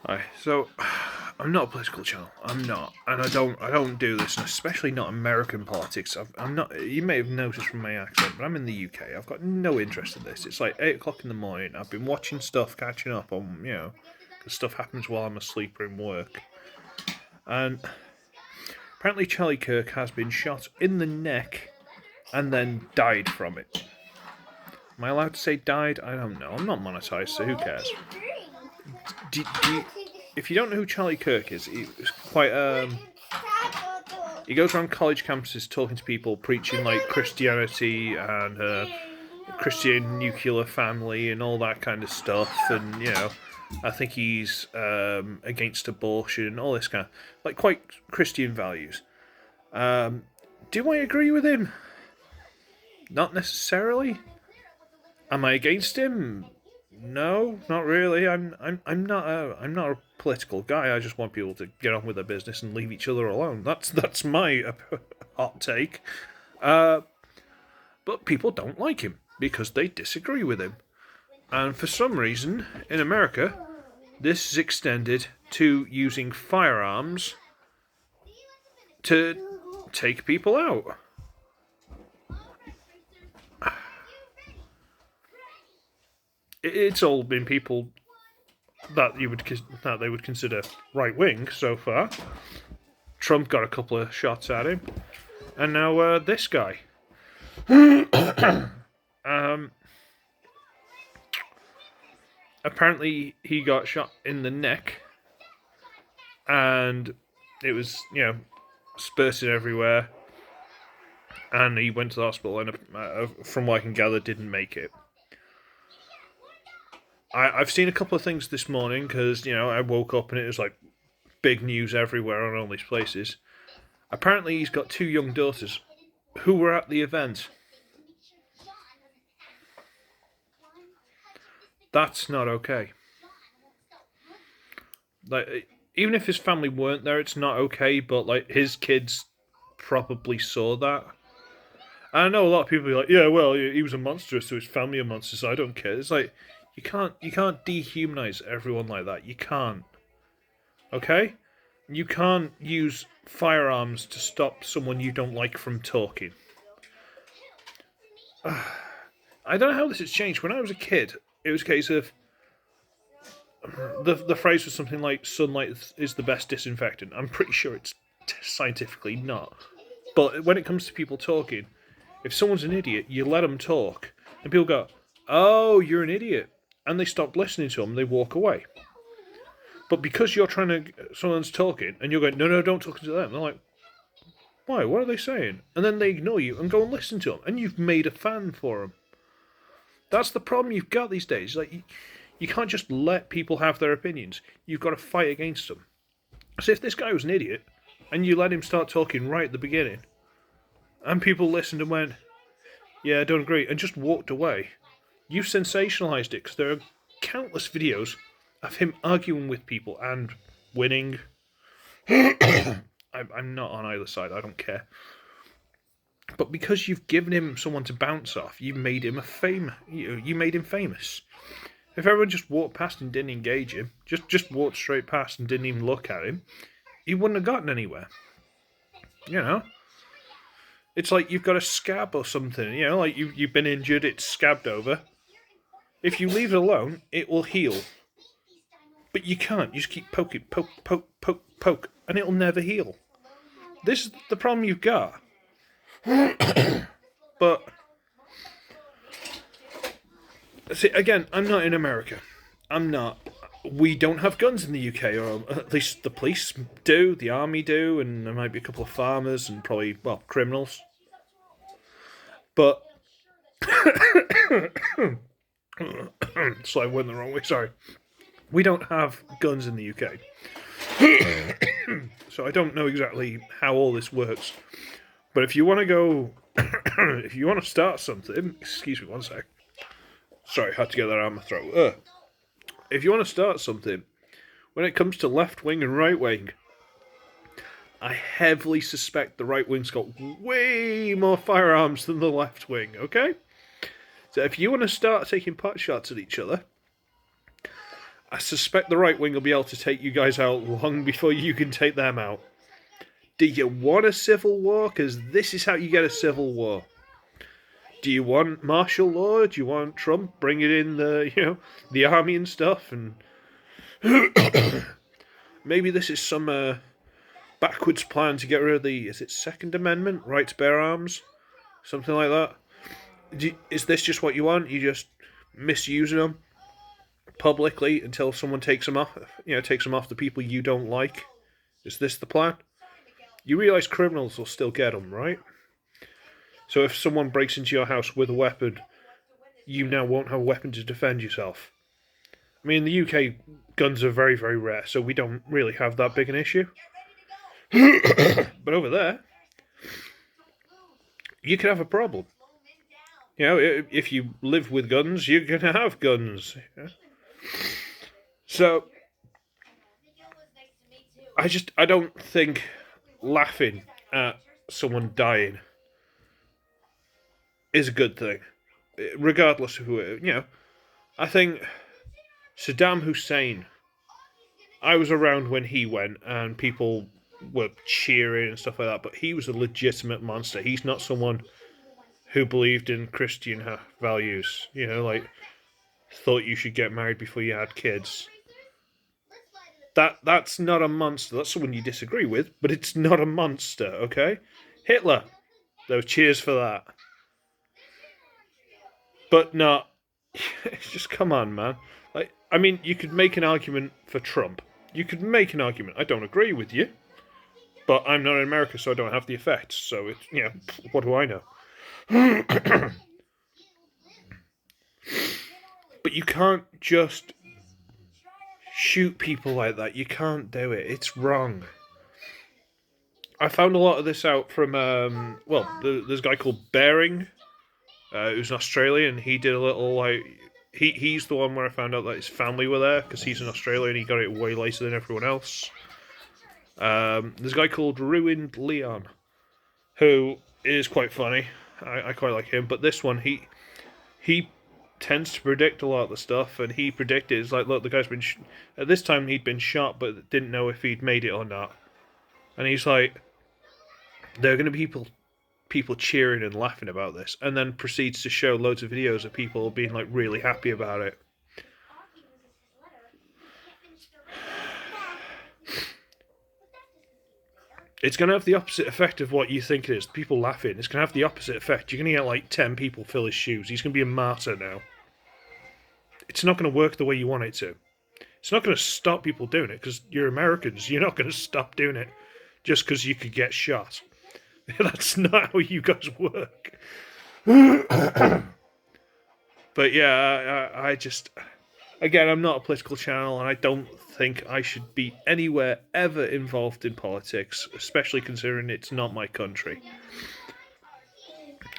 Hi. So, I'm not a political channel. I'm not, and I don't do this, and especially not American politics. I'm not. You may have noticed from my accent, but I'm in the UK. I've got no interest in this. It's like 8 o'clock in the morning. I've been watching stuff, catching up on, 'cause stuff happens while I'm asleep or in work. And apparently, Charlie Kirk has been shot in the neck and then died from it. Am I allowed to say died? I don't know. I'm not monetized, so who cares? If you don't know who Charlie Kirk is, he's quite he goes around college campuses talking to people, preaching like Christianity and Christian nuclear family and all that kind of stuff. And I think he's against abortion, all this kind of like quite Christian values. Do I agree with him? Not necessarily. Am I against him? No, not really. I'm not a political guy. I just want people to get on with their business and leave each other alone. That's my hot take. But people don't like him because they disagree with him. And for some reason, in America, this is extended to using firearms to take people out. It's all been people that they would consider right wing so far. Trump got a couple of shots at him, and now this guy. Apparently, he got shot in the neck, and it was spurted everywhere, and he went to the hospital, and from what I can gather, didn't make it. I've seen a couple of things this morning because, I woke up and it was like big news everywhere on all these places. Apparently, he's got 2 young daughters who were at the event. That's not okay. Like, even if his family weren't there, it's not okay, but like his kids probably saw that. I know a lot of people are like, yeah, well, he was a monster, so his family are monsters, so I don't care. It's like, you can't dehumanize everyone like that. You can't. Okay? You can't use firearms to stop someone you don't like from talking. I don't know how this has changed. When I was a kid, it was a case of the phrase was something like sunlight is the best disinfectant. I'm pretty sure it's scientifically not. But when it comes to people talking, if someone's an idiot, you let them talk, and people go, "Oh, you're an idiot," and they stop listening to them. They walk away. But because someone's talking, and you're going, "No, don't talk to them," they're like, "Why? What are they saying?" And then they ignore you and go and listen to them, and you've made a fan for them. That's the problem you've got these days. Like, you can't just let people have their opinions. You've got to fight against them. So if this guy was an idiot, and you let him start talking right at the beginning, and people listened and went, "Yeah, I don't agree," and just walked away, you've sensationalized it, because there are countless videos of him arguing with people and winning. I'm not on either side, I don't care. But because you've given him someone to bounce off, you've made him you made him famous. If everyone just walked past and didn't engage him, just walked straight past and didn't even look at him, he wouldn't have gotten anywhere. It's like you've got a scab or something, like you've been injured, it's scabbed over. If you leave it alone, it will heal. But you can't. You just keep poking, poke, and it'll never heal. This is the problem you've got. But, see, again, I'm not in America. I'm not. We don't have guns in the UK, or at least the police do, the army do, and there might be a couple of farmers and probably, criminals. But, so I went the wrong way, sorry. We don't have guns in the UK. So I don't know exactly how all this works. But if you want to go, if you want to start something, excuse me one sec. Sorry, I had to get that out of my throat. If you want to start something, when it comes to left wing and right wing, I heavily suspect the right wing's got way more firearms than the left wing, okay? So if you want to start taking pot shots at each other, I suspect the right wing will be able to take you guys out long before you can take them out. Do you want a civil war? Because this is how you get a civil war. Do you want martial law? Do you want Trump bringing in the army and stuff? And maybe this is some backwards plan to get rid of the Second Amendment, right to bear arms, something like that. Is this just what you want? You just misusing them publicly until someone takes them off? Takes them off the people you don't like. Is this the plan? You realise criminals will still get them, right? So if someone breaks into your house with a weapon, you now won't have a weapon to defend yourself. I mean, in the UK, guns are very, very rare, so we don't really have that big an issue. But over there, you can have a problem. If you live with guns, you're going to have guns. So, I don't think laughing at someone dying is a good thing, regardless of who I think Saddam Hussein, I was around when he went and people were cheering and stuff like that, but he was a legitimate monster. He's not someone who believed in Christian values, thought you should get married before you had kids. That's not a monster. That's someone you disagree with, but it's not a monster, okay? Hitler, there was cheers for that. But not... just come on, man. You could make an argument for Trump. You could make an argument. I don't agree with you. But I'm not in America, so I don't have the effects. So, what do I know? But you can't just shoot people like that. You can't do it. It's wrong. I found a lot of this out from, there's a guy called Bering, who's an Australian. He did a little, he's the one where I found out that his family were there, because he's an Australian. He got it way later than everyone else. There's a guy called Ruined Leon, who is quite funny. I quite like him. But this one, he tends to predict a lot of the stuff, and he predicted, it's like, look, the guy's been... at this time, he'd been shot, but didn't know if he'd made it or not. And he's like, there are going to be people cheering and laughing about this, and then proceeds to show loads of videos of people being, really happy about it. It's going to have the opposite effect of what you think it is. People laughing. It's going to have the opposite effect. You're going to get 10 people fill his shoes. He's going to be a martyr now. It's not going to work the way you want it to. It's not going to stop people doing it, because you're Americans. You're not going to stop doing it just because you could get shot. That's not how you guys work. But yeah, I just... Again, I'm not a political channel, and I don't think I should be anywhere ever involved in politics, especially considering it's not my country.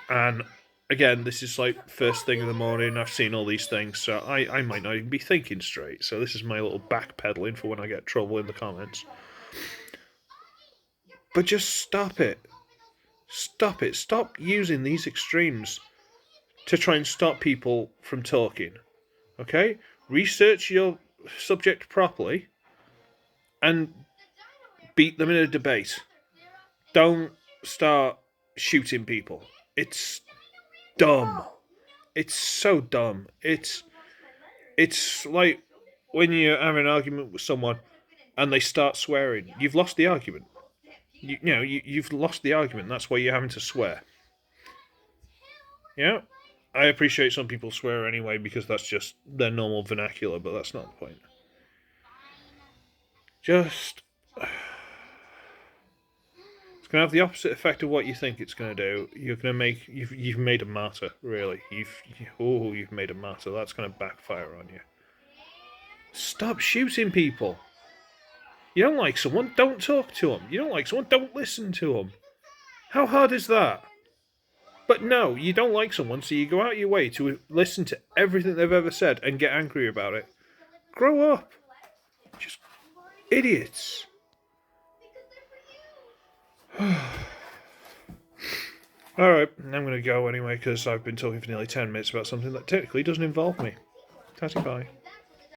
And again, this is first thing in the morning. I've seen all these things, so I might not even be thinking straight. So this is my little backpedaling for when I get trouble in the comments. But just stop it. Stop it. Stop using these extremes to try and stop people from talking. Okay? Research your subject properly and beat them in a debate. Don't start shooting people. It's dumb. It's so dumb. It's like when you have an argument with someone and they start swearing. You've lost the argument. You've lost the argument. That's why you're having to swear. Yeah? I appreciate some people swear anyway because that's just their normal vernacular, but that's not the point. Just... It's going to have the opposite effect of what you think it's going to do. You're going to make... You've made a martyr, really. You've made a martyr. That's going to backfire on you. Stop shooting people. You don't like someone, don't talk to them. You don't like someone, don't listen to them. How hard is that? But no, you don't like someone, so you go out your way to listen to everything they've ever said and get angry about it. Grow up. Just idiots. Alright, I'm going to go anyway because I've been talking for nearly 10 minutes about something that technically doesn't involve me. Tatty bye.